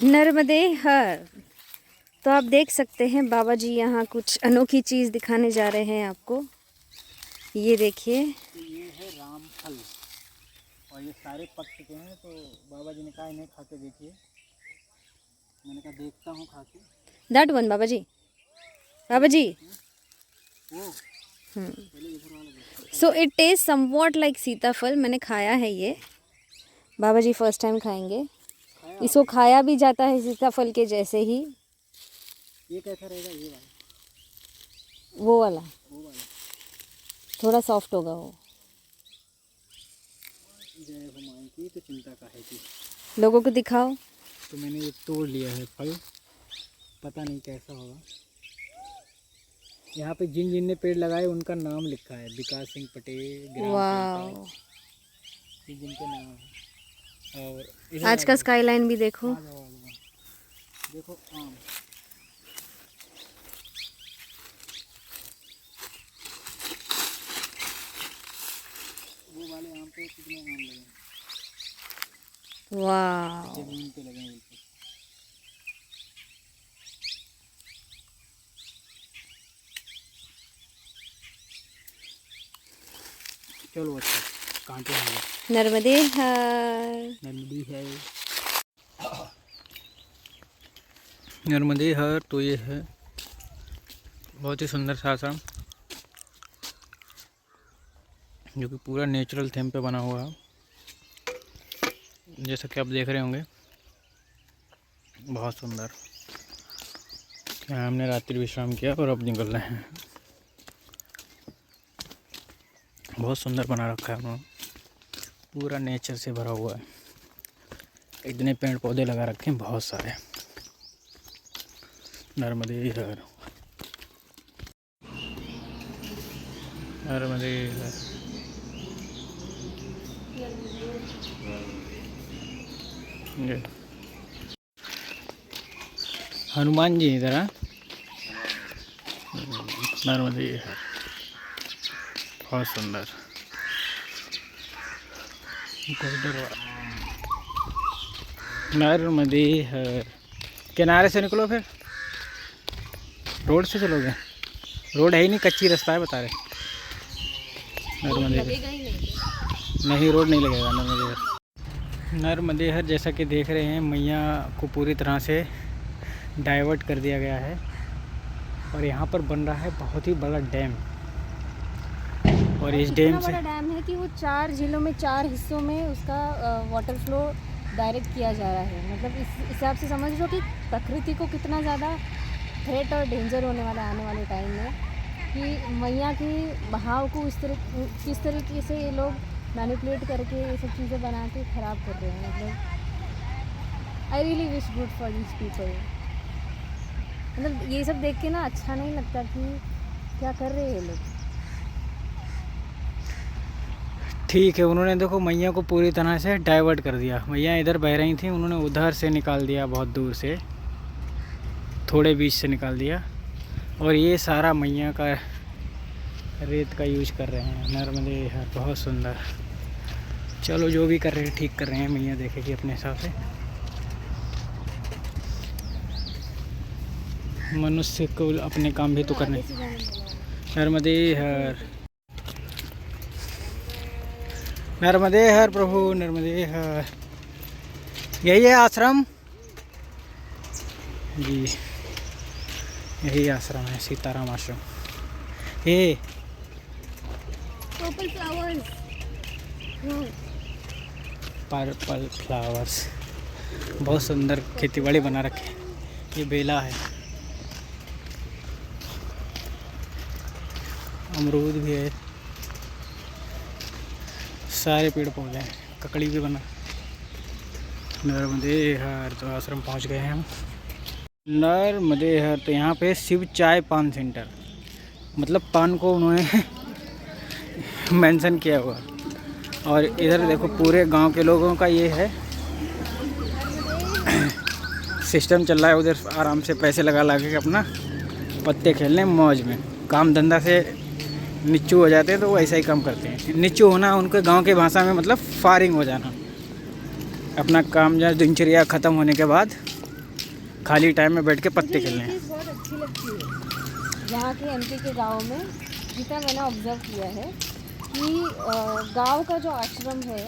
नर्मदे हर। तो आप देख सकते हैं बाबा जी यहाँ कुछ अनोखी चीज़ दिखाने जा रहे हैं आपको। ये देखिए, तो ये है रामफल और ये सारे पक चुके हैं, तो बाबा जी ने कहा इन्हें खा के देखिए। मैंने कहा देखता हूँ खा के। दैट वन बाबा जी, बाबा जी। वो so it taste somewhat like सीताफल। मैंने खाया है ये, बाबा जी फर्स्ट टाइम खाएंगे। इसको खाया भी जाता है सीताफल के जैसे ही। ये कैसा रहेगा? ये वाला, वो वाला वो वाला थोड़ा सॉफ्ट होगा वो। जय हनुमान की तो चिंता का है कि लोगों को दिखाओ। तो मैंने ये तोड़ लिया है फल, पता नहीं कैसा होगा। यहाँ पे जिन जिन ने पेड़ लगाए उनका नाम लिखा है, विकास सिंह पटेल, वाह, ये जिनके नाम है। और आज का स्काईलाइन भी देखो। आ जाओ। देखो आम, वो वाले आम पे कितने आम लगे हैं? वाह, जमीन पे लगे हैं बिल्कुल। चलो अच्छा, कांटे हैं। नर्मदे हर। नर्मदी है, नर्मदे हर। तो ये है बहुत ही सुंदर सा आश्रम जो कि पूरा नेचुरल थीम पे बना हुआ है, जैसा कि आप देख रहे होंगे। बहुत सुंदर। यहाँ हमने रात्रि विश्राम किया और अब निकल रहे हैं। बहुत सुंदर बना रखा है उन्होंने, पूरा नेचर से भरा हुआ है। इतने पेड़ पौधे लगा रखे हैं बहुत सारे। नर्मदे हर, नर्मदे हर। ये हनुमान जी इधर है। नर्मदे हर, बहुत सुंदर। नर्मदे हर। किनारे से निकलो, फिर रोड से चलोगे? रोड है ही नहीं, कच्ची रास्ता है बता रहे। नर्मदे नहीं, रोड नहीं लगेगा नर्मदे हर। नर्मदे हर जैसा कि देख रहे हैं, मैया को पूरी तरह से डाइवर्ट कर दिया गया है और यहाँ पर बन रहा है बहुत ही बड़ा डैम। और इस डैम से बड़ा डैम है कि वो 4 जिलों में 4 हिस्सों में उसका वाटर फ्लो डायरेक्ट किया जा रहा है। मतलब इस हिसाब से समझ लो कि प्रकृति को कितना ज़्यादा थ्रेट और डेंजर होने वाला आने वाले टाइम में, कि मैया की बहाव को किस तरीके से ये लोग मैनिपुलेट करके ये सब चीज़ें बना के ख़राब कर रहे हैं। मतलब I really wish good for this people. मतलब ये सब देख के ना अच्छा नहीं लगता कि क्या कर रहे हैं ये लोग। ठीक है, उन्होंने देखो मैया को पूरी तरह से डाइवर्ट कर दिया। मैया इधर बह रही थी, उन्होंने उधर से निकाल दिया, बहुत दूर से, थोड़े बीच से निकाल दिया। और ये सारा मैया का रेत का यूज कर रहे हैं। नर्मदे हर, बहुत सुंदर। चलो जो भी कर रहे हैं ठीक कर रहे हैं, मैया देखेगी अपने हिसाब से। मनुष्य को अपने काम भी तो करने। नर्मदे हर, नर्मदे हर प्रभु, नर्मदे हर। यही है आश्रम जी, यही आश्रम है, सीताराम आश्रम। ये पर्पल फ्लावर्स, पर्पल फ्लावर्स, बहुत सुंदर खेतीबाड़ी बना रखे। ये बेला है, अमरूद भी है, सारे पेड़ पौधे हैं, ककड़ी भी बना। नर्मदे हर, तो आश्रम पहुंच गए हैं हम। नर्मदे हर, तो यहाँ पे शिव चाय पान सेंटर, मतलब पान को उन्होंने मेंशन किया हुआ। और इधर देखो पूरे गांव के लोगों का ये है सिस्टम चल रहा है। उधर आराम से पैसे लगा के अपना पत्ते खेलने मौज में, काम धंधा से निच्चू हो जाते हैं तो वो ऐसा ही काम करते हैं। निच्चू होना उनके गांव के भाषा में मतलब फारिंग हो जाना। अपना काम या दिनचर्या ख़त्म होने के बाद खाली टाइम में बैठ के पत्ते मुझे खेलने ये हैं। चीज़ बहुत अच्छी लगती है यहाँ के एमपी के गाँव में, जितना मैंने ऑब्जर्व किया है कि गांव का जो आश्रम है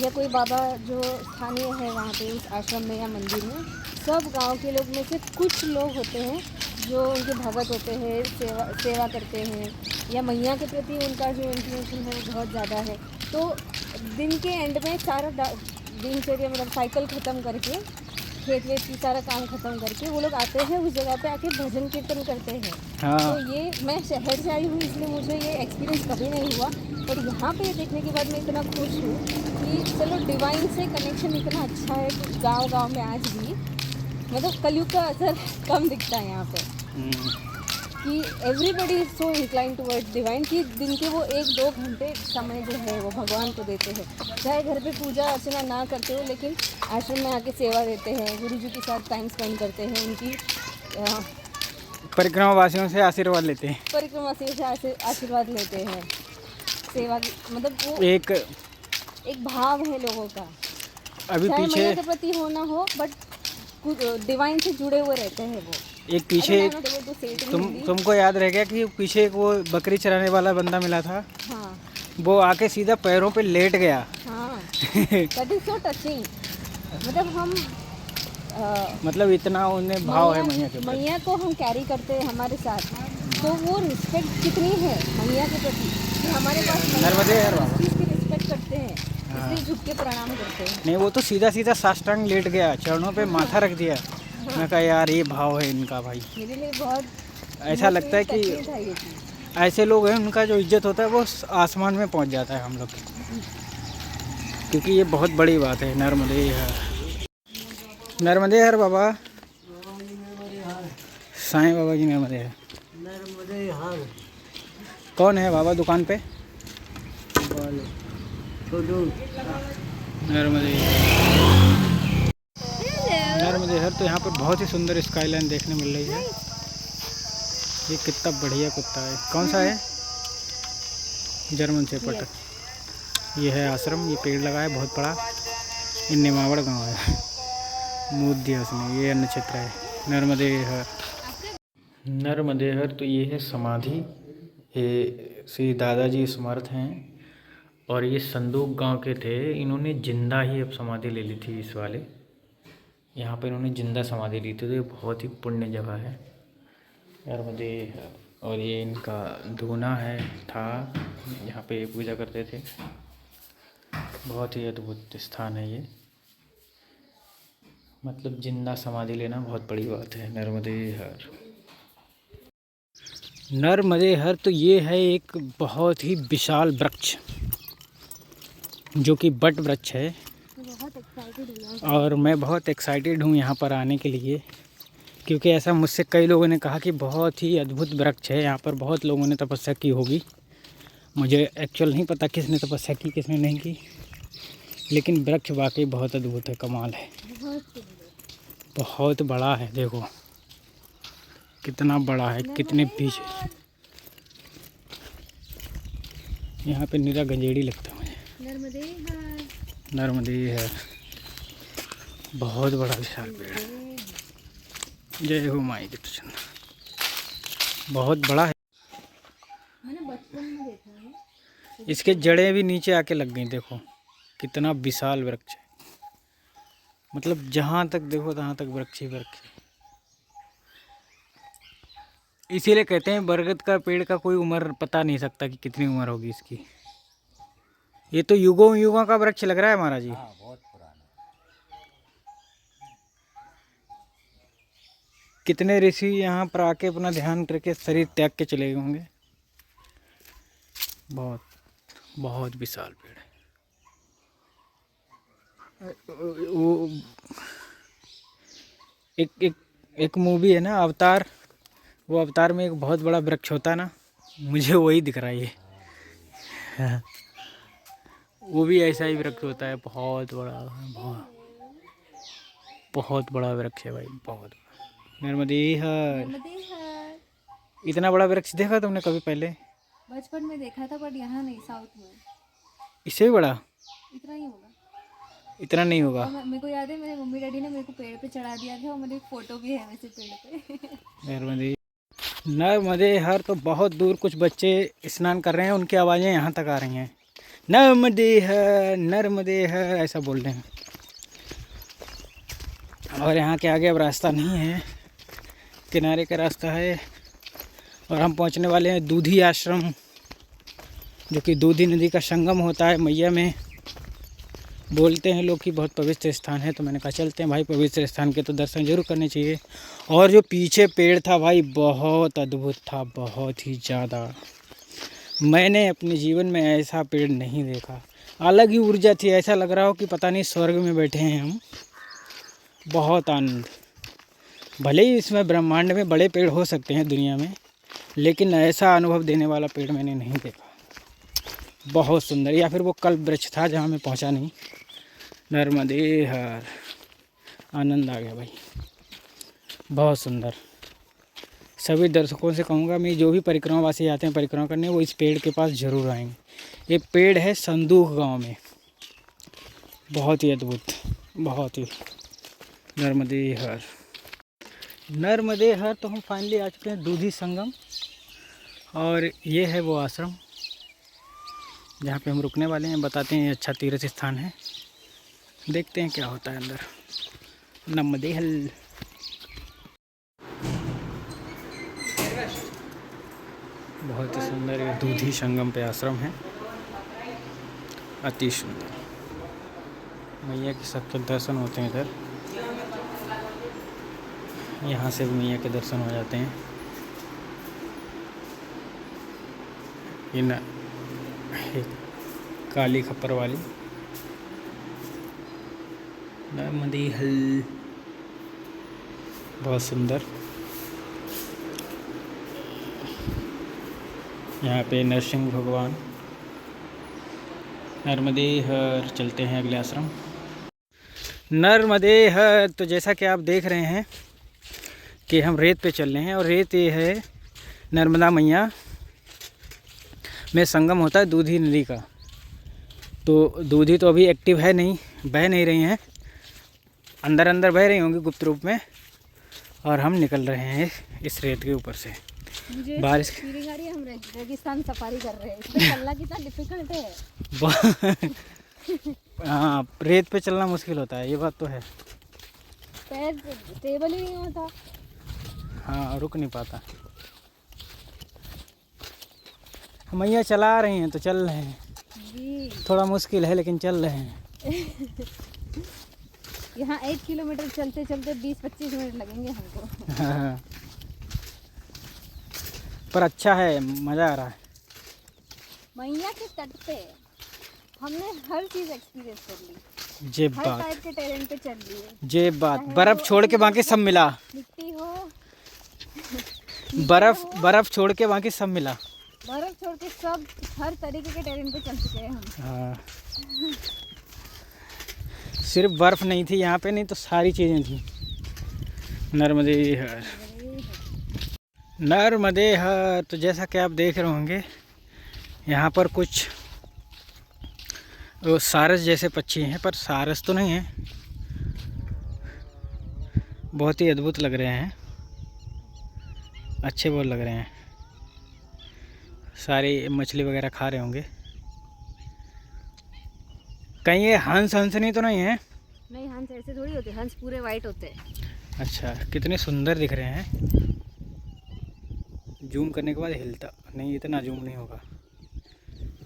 या कोई बाबा जो स्थानीय है वहाँ पे उस आश्रम में या मंदिर में, सब गांव के लोग में से कुछ लोग होते हैं जो उनके भगत होते हैं, सेवा करते हैं, या मैया के प्रति उनका जो इंक्लिनेशन है वो बहुत ज़्यादा है। तो दिन के एंड में सारा दिनचर्या मतलब साइकिल ख़त्म करके, खेत वेत की सारा काम ख़त्म करके वो लोग आते हैं, उस जगह पे आके भजन कीर्तन करते हैं। हाँ, तो ये मैं शहर से आई हूँ इसलिए मुझे ये एक्सपीरियंस कभी नहीं हुआ, पर यहाँ पे देखने के बाद मैं इतना खुश हूँ कि चलो डिवाइन से कनेक्शन इतना अच्छा है कुछ गांव में आज भी, मतलब कलयुग का असर कम दिखता है यहाँ पे कि everybody is so incline towards divine कि दिन के वो 1-2 घंटे समय जो है वो भगवान को देते हैं। चाहे घर पे पूजा अर्चना ना करते हो लेकिन आश्रम में आके सेवा देते हैं, गुरु जी के साथ टाइम स्पेंड करते हैं, उनकी परिक्रमा वासियों से आशीर्वाद लेते हैं। परिक्रमा से आशीर्वाद लेते हैं। सेवा की मतलब वो एक भाव है लोगों का, अभी चाहे पीछे मैया के प्रति हो ना हो, बट डिवाइन से जुड़े हुए रहते हैं वो। एक पीछे तुमको याद रह गया कि पीछे एक वो बकरी चराने वाला बंदा मिला था। हाँ वो आके सीधा पैरों पे लेट गया। हाँ, दैट इज सो टचिंग। मतलब हम मतलब इतना उन्हें भाव है मैया के प्रति। मैया को हम कैरी करते हैं हमारे साथ, तो वो रिस्पेक्ट कितनी है मैया के प्रति कि हमारे पास नर्मदे हर बाबा चीज़ की रिस्पेक्ट करते हैं, इसलिए झुक के प्रणाम करते हैं। नहीं, वो तो सीधा सीधा साष्टांग लेट गया, चरणों पे माथा रख दिया। मैं कहा यार ये भाव है इनका भाई। मेरे लिए बहुत ऐसा लगता है कि touching था ये चीज़। ऐसे लोग हैं उनका जो इज्जत होता है वो आसमान में पहुंच जाता है हम लोग, क्योंकि ये बहुत बड़ी बात है। नर्मदे हर, नर्मदे हर बाबा, साईं बाबा की नर्मदे हर। नर्मदे हर कौन है बाबा दुकान पे? नर्मदे नर्मदे हर। तो यहाँ पर बहुत ही सुंदर स्काईलाइन देखने मिल रही है। ये कितना बढ़िया कुत्ता है। कौन सा है? German shepherd. ये है आश्रम, ये पेड़ लगा है बहुत बड़ा। ये निमावड़ गांव है, मूद दिया उसने। ये अन्न क्षेत्र है नर्मदे हर। नर्मदे हर तो ये है समाधि। ये श्री दादाजी समर्थ हैं और ये संदूक गांव के थे। इन्होंने जिंदा ही अब समाधि ले ली थी इस वाले, यहाँ पर इन्होंने जिंदा समाधि ली थी। तो ये बहुत ही पुण्य जगह है नर्मदे। और ये इनका धूना है था, यहाँ पे पूजा करते थे। बहुत ही अद्भुत स्थान है ये, मतलब जिंदा समाधि लेना बहुत बड़ी बात है। नर्मदे हर, नर्मदे हर। तो ये है एक बहुत ही विशाल वृक्ष जो कि बट वृक्ष है। बहुत एक्साइटेड हुआ। और मैं बहुत एक्साइटेड हूँ यहाँ पर आने के लिए, क्योंकि ऐसा मुझसे कई लोगों ने कहा कि बहुत ही अद्भुत वृक्ष है। यहाँ पर बहुत लोगों ने तपस्या की होगी। मुझे एक्चुअल नहीं पता किसने तपस्या की किसने नहीं की, लेकिन वृक्ष वाकई बहुत अद्भुत है, कमाल है। बहुत बड़ा है, देखो कितना बड़ा है, कितने पीछे। यहाँ पे निरा गंजेड़ी लगता है मुझे। नर्मदे है, बहुत बड़ा विशाल पेड़ है। जय हो माई की तुझन, बहुत बड़ा है। मैंने बचपन में देखा है। इसके जड़ें भी नीचे आके लग गई, देखो कितना विशाल वृक्ष है। मतलब जहाँ तक देखो तहाँ तक वृक्ष ही वृक्ष है। इसीलिए कहते हैं बरगद का पेड़ का कोई उम्र पता नहीं सकता कि कितनी उम्र होगी इसकी। ये तो युगों युगों का वृक्ष लग रहा है महाराज जी। बहुत पुराना। कितने ऋषि यहाँ पर आके अपना ध्यान करके शरीर त्याग के चले गए होंगे। बहुत बहुत विशाल पेड़ है। वो एक मूवी है ना अवतार, वो अवतार में एक बहुत बड़ा वृक्ष होता है ना, मुझे वही दिख रहा है ये। वो भी ऐसा ही वृक्ष होता है, बहुत बड़ा, बहुत बड़ा वृक्ष है भाई, बहुत बड़ा। नर्मदे हर। इतना बड़ा वृक्ष देखा तुमने कभी पहले? बचपन में देखा था, बट यहाँ नहीं, साउथ में। इससे भी बड़ा? इतना ही होगा। इतना नहीं होगा। और मेरे को याद है मेरे मम्मी डैडी ने मेरे को पेड़ पे चढ़ा दिया था और मेरी एक फ़ोटो भी है वैसे पेड़ पे। नर्मदे नर्मदे हर तो बहुत दूर कुछ बच्चे स्नान कर रहे हैं, उनकी आवाज़ें यहाँ तक आ रही हैं। नर्मदे हर ऐसा बोल रहे हैं। और यहाँ के आगे अब रास्ता नहीं है, किनारे का रास्ता है और हम पहुँचने वाले हैं दूधी आश्रम, जो कि दूधी नदी का संगम होता है मैया में। बोलते हैं लोग कि बहुत पवित्र स्थान है, तो मैंने कहा चलते हैं भाई, पवित्र स्थान के तो दर्शन जरूर करने चाहिए। और जो पीछे पेड़ था भाई बहुत अद्भुत था, बहुत ही ज़्यादा। मैंने अपने जीवन में ऐसा पेड़ नहीं देखा, अलग ही ऊर्जा थी, ऐसा लग रहा हो कि पता नहीं स्वर्ग में बैठे हैं हम। बहुत आनंद। भले ही इसमें ब्रह्मांड में बड़े पेड़ हो सकते हैं दुनिया में, लेकिन ऐसा अनुभव देने वाला पेड़ मैंने नहीं देखा। बहुत सुंदर, या फिर वो कल्प वृक्ष था जहाँ मैं पहुँचा नहीं। नर्मदे हर, आनंद आ गया भाई, बहुत सुंदर। सभी दर्शकों से कहूँगा मैं, जो भी परिक्रमावासी आते हैं परिक्रमा करने, वो इस पेड़ के पास ज़रूर आएंगे। ये पेड़ है संदूक गांव में, बहुत ही अद्भुत, बहुत ही। नर्मदे हर, नर्मदे हर। तो हम फाइनली आ चुके हैं दूधी संगम, और ये है वो आश्रम जहाँ पे हम रुकने वाले हैं। बताते हैं अच्छा तीर्थ स्थान है, देखते हैं क्या होता है अंदर। नर्मदे हल। बहुत ही सुंदर ये दूधी संगम पे आश्रम है, अति सुंदर। मैया के सबके दर्शन होते हैं इधर, यहाँ से भी मैया के दर्शन हो जाते हैं। ये काली खप्पर वाली नर्मदे हल, बहुत सुंदर। यहाँ पे नरसिंह भगवान। नर्मदे हर। चलते हैं अगले आश्रम। नर्मदे हर। तो जैसा कि आप देख रहे हैं कि हम रेत पे चल रहे हैं, और रेत ये है नर्मदा मैया में संगम होता है दूधी नदी का। तो दूधी तो अभी एक्टिव है नहीं, बह नहीं रही हैं, अंदर अंदर बह रही होंगी गुप्त रूप में, और हम निकल रहे हैं इस रेत के ऊपर से। मुझे बारिश फीलिंग आ रही है हम रेगिस्तान सफारी कर रहे हैं, इसमें चलना कितना डिफिकल्ट है। हाँ, रेत पे चलना मुश्किल होता है, ये बात तो है। पैर स्टेबल ही नहीं होता। हाँ, रुक नहीं पाता। मैया चला रही हैं तो चल रहे हैं जी। थोड़ा मुश्किल है, लेकिन चल रहे हैं। यहाँ 1 किलोमीटर चलते चलते 20-25 मिनट लगेंगे हमको। हाँ। पर अच्छा है, मज़ा आ रहा है। मैया के तट पे हमने हर चीज़ एक्सपीरियंस कर ली, जे हर बात, टाइप के टेरेन पे चल लिए। जे बात। बर्फ छोड़ के बाकी सब मिला, मिट्टी हो, बर्फ छोड़ के बाकी सब मिला। बर्फ छोड़ के सब हर तरीके के टेरेन पे चल चुके हैं हम। हाँ, सिर्फ बर्फ नहीं थी यहाँ पे, नहीं तो सारी चीज़ें थी। नर्मदे हर, नर्मदे हर। तो जैसा कि आप देख रहे होंगे, यहाँ पर कुछ सारस जैसे पक्षी हैं, पर सारस तो नहीं है। बहुत ही अद्भुत लग रहे हैं, अच्छे बहुत लग रहे हैं। सारी मछली वगैरह खा रहे होंगे। कहीं ये हंस हंसनी तो नहीं है? नहीं, हंस ऐसे थोड़ी होते, हंस पूरे वाइट होते हैं। अच्छा, कितने सुंदर दिख रहे हैं। जूम करने के बाद हिलता नहीं, इतना जूम नहीं होगा,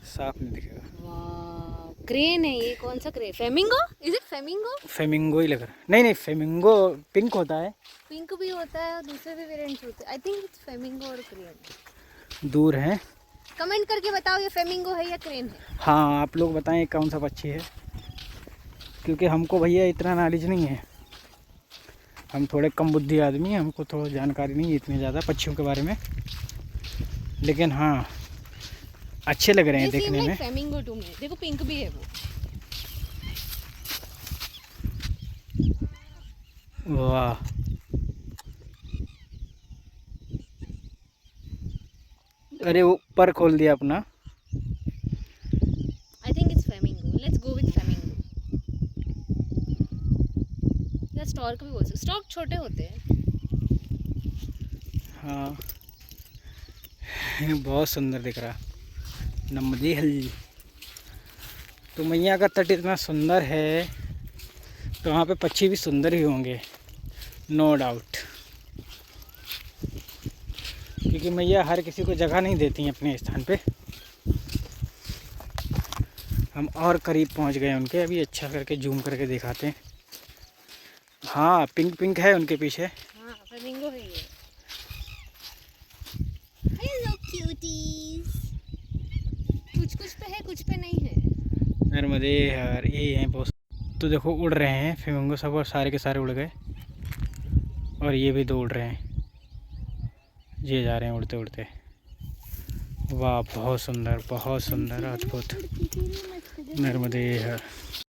साफ नहीं दिखेगा। वाह, क्रेन है ये। कौन सा crane? Flamingo? Is it flamingo? Flamingo ही लग रहा है। नहीं नहीं, फ्लेमिंगो पिंक होता है। पिंक भी होता है और दूसरे भी वेरिएंट्स होते हैं। आई थिंक इट्स फ्लेमिंगो और क्रेन। दूर है, कमेंट करके बताओ ये फ्लेमिंगो है या क्रेन है। हाँ आप लोग बताएं कौन सा पक्षी है, क्योंकि हमको भैया इतना नॉलेज नहीं है। हम थोड़े कम बुद्धि आदमी हैं, हमको तो जानकारी नहीं है इतनी ज़्यादा पक्षियों के बारे में, लेकिन हाँ अच्छे लग रहे हैं देखने में। फ्लेमिंगो टू में देखो, पिंक भी है वो। वाह, अरे ऊपर खोल दिया अपना। I think it's flamingo. Let's go with flamingo. Stork भी बोल सकते, स्टॉर्क छोटे होते हैं। हाँ बहुत सुंदर दिख रहा नमदी हल। तो मैया का तट इतना सुंदर है तो वहाँ पे पक्षी भी सुंदर ही होंगे, नो डाउट, क्योंकि मैया हर किसी को जगह नहीं देती हैं अपने स्थान पे। हम और करीब पहुँच गए उनके, अभी अच्छा करके जूम करके दिखाते हैं। हाँ पिंक पिंक है उनके पीछे। हाँ फ्लेमिंगो है ये। Hello cuties. कुछ पे है कुछ पे नहीं है। नर्मदे यार ये हैं बहुत। तो देखो उड़ रहे हैं फ्लेमिंगो सब, और सारे के सारे उड़ गए और ये भी दो उड़ रहे हैं, ये जा रहे हैं उड़ते उड़ते। वाह बहुत सुंदर अद्भुत। नर्मदे यार।